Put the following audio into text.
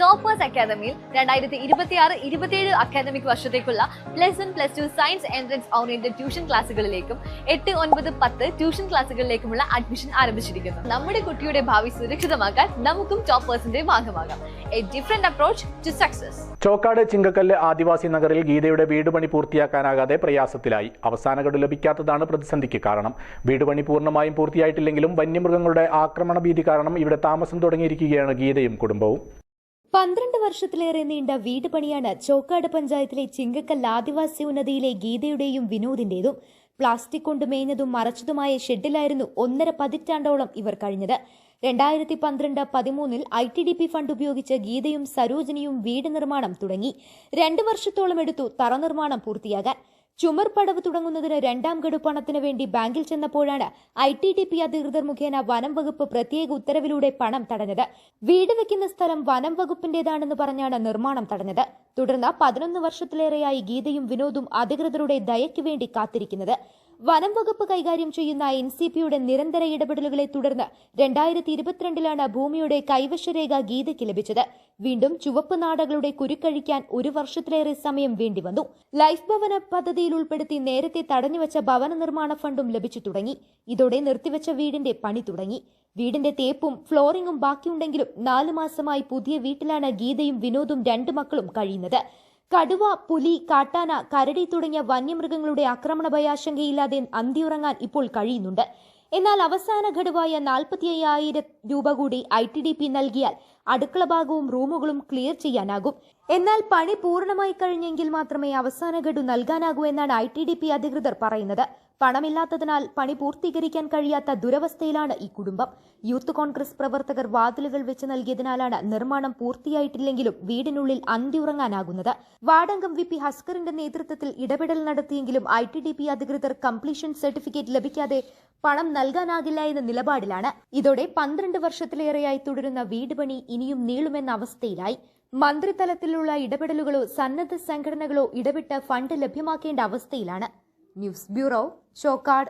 Toppers അക്കാദമിയിൽ 2026-27 academic വർഷത്തേക്കുള്ള +1, +2 science entrance oriented tuition ക്ലാസുകളിലേക്കും 8, 9, 10 ട്യൂഷൻ ക്ലാസുകളിലേക്കുമുള്ള അഡ്മിഷൻ ആരംഭിച്ചിരിക്കുന്നു. നമ്മുടെ കുട്ടിയുടെ ഭാവി സുരക്ഷിതമാക്കാൻ നമുക്കും ടോപ്പേഴ്സിന്റെ ഭാഗമാകാം. A different approach to success. Chokkad Chingakkallu ആദിവാസി നഗറിൽ ഗീതയുടെ വീട് പണി പൂർത്തിയാക്കാനാകാതെ പ്രയാസത്തിലായി. അവസാന ഗഡു ലഭിക്കാത്തതാണ് പ്രതിസന്ധിക്ക് കാരണം. വീട് പണി പൂർണ്ണമായും പൂർത്തിയായിട്ടില്ലെങ്കിലും വന്യമൃഗങ്ങളുടെ ആക്രമണ ഭീതി കാരണം ഇവിടെ താമസം തുടങ്ങിയിരിക്കുകയാണ് ഗീതയും കുടുംബവും. 12 വർഷത്തിലേറെ നീണ്ട വീട് പണിയാണ് ചോക്കാട് പഞ്ചായത്തിലെ ചിങ്കക്കല്ല് ആദിവാസി ഉന്നതിയിലെ ഗീതയുടെയും വിനോദിന്റേതും. പ്ലാസ്റ്റിക് കൊണ്ട് മേഞ്ഞതും മറച്ചതുമായ ഷെഡിലായിരുന്നു 1.5 പതിറ്റാണ്ടോളം ഇവർ കഴിഞ്ഞത്. 2012-13 ITDP ഫണ്ട് ഉപയോഗിച്ച് ഗീതയും സരോജിനിയും വീട് നിർമ്മാണം തുടങ്ങി. 2 വർഷത്തോളം എടുത്തു തറ നിർമ്മാണം പൂർത്തിയാകാൻ. ചുമർ പടവ് തുടങ്ങുന്നതിന് 2ാം ഗഡു പണത്തിനു വേണ്ടി ബാങ്കിൽ ചെന്നപ്പോഴാണ് ITDP അധികൃതർ മുഖേന വനം വകുപ്പ് പ്രത്യേക ഉത്തരവിലൂടെ പണം തടഞ്ഞത്. വീട് വെക്കുന്ന സ്ഥലം വനം വകുപ്പിന്റേതാണെന്ന് പറഞ്ഞാണ് നിർമ്മാണം തടഞ്ഞത്. തുടർന്ന് 11 വർഷത്തിലേറെയായി ഗീതയും വിനോദും അധികൃതരുടെ ദയയ്ക്ക് വേണ്ടി കാത്തിരിക്കുന്നത്. വനം വകുപ്പ് കൈകാര്യം ചെയ്യുന്ന NCPയുടെ നിരന്തര ഇടപെടലുകളെ തുടർന്ന് 2022 ഭൂമിയുടെ കൈവശരേഖ ഗീതയ്ക്ക് ലഭിച്ചത്. വീണ്ടും ചുവപ്പ് നാടകളുടെ കുരുക്കഴിക്കാൻ 1 വർഷത്തിലേറെ സമയം വേണ്ടിവന്നു. ലൈഫ് ഭവന പദ്ധതിയിൽ ഉൾപ്പെടുത്തി നേരത്തെ തടഞ്ഞുവച്ച ഭവന നിർമ്മാണ ഫണ്ടും ലഭിച്ചു തുടങ്ങി. ഇതോടെ നിർത്തിവച്ച വീടിന്റെ പണി തുടങ്ങി. വീടിന്റെ തേപ്പും ഫ്ലോറിംഗും ബാക്കിയുണ്ടെങ്കിലും 4 മാസമായി പുതിയ വീട്ടിലാണ് ഗീതയും വിനോദും 2 മക്കളും കഴിയുന്നത്. കടുവ, പുലി, കാട്ടാന, കരടി തുടങ്ങിയ വന്യമൃഗങ്ങളുടെ ആക്രമണ ഭയാശങ്കയില്ലാതെ അന്തിയുറങ്ങാൻ ഇപ്പോൾ കഴിയുന്നുണ്ട്. എന്നാൽ അവസാന ഘടുവായ 45,000 രൂപ കൂടി ITDP നൽകിയാൽ അടുക്കള ഭാഗവും റൂമുകളും ക്ലിയർ ചെയ്യാനാകും. എന്നാൽ പണി പൂർണ്ണമായി കഴിഞ്ഞെങ്കിൽ മാത്രമേ അവസാന ഗഡു നൽകാനാകൂ എന്നാണ് ITDP അധികൃതർ പറയുന്നത്. പണമില്ലാത്തതിനാൽ പണി പൂർത്തീകരിക്കാൻ കഴിയാത്ത ദുരവസ്ഥയിലാണ് ഈ കുടുംബം. യൂത്ത് കോൺഗ്രസ് പ്രവർത്തകർ വാതിലുകൾ വെച്ച് നൽകിയതിനാലാണ് നിർമ്മാണം പൂർത്തിയായിട്ടില്ലെങ്കിലും വീടിനുള്ളിൽ അന്തിയുറങ്ങാനാകുന്നത്. വാർഡംഗം VP ഹസ്കറിന്റെ നേതൃത്വത്തിൽ ഇടപെടൽ നടത്തിയെങ്കിലും ITDP അധികൃതർ കംപ്ലീഷൻ സർട്ടിഫിക്കറ്റ് ലഭിക്കാതെ പണം നൽകാനാകില്ല എന്ന നിലപാടിലാണ്. ഇതോടെ 12 വർഷത്തിലേറെയായി തുടരുന്ന വീട് പണി ഇനിയും നീളുമെന്ന അവസ്ഥയിലായി. മന്ത്രിതലത്തിലുള്ള ഇടപെടലുകളോ സന്നദ്ധ സംഘടനകളോ ഇടപെട്ട് ഫണ്ട് ലഭ്യമാക്കേണ്ട അവസ്ഥയിലാണ്. News bureau, Chokkad.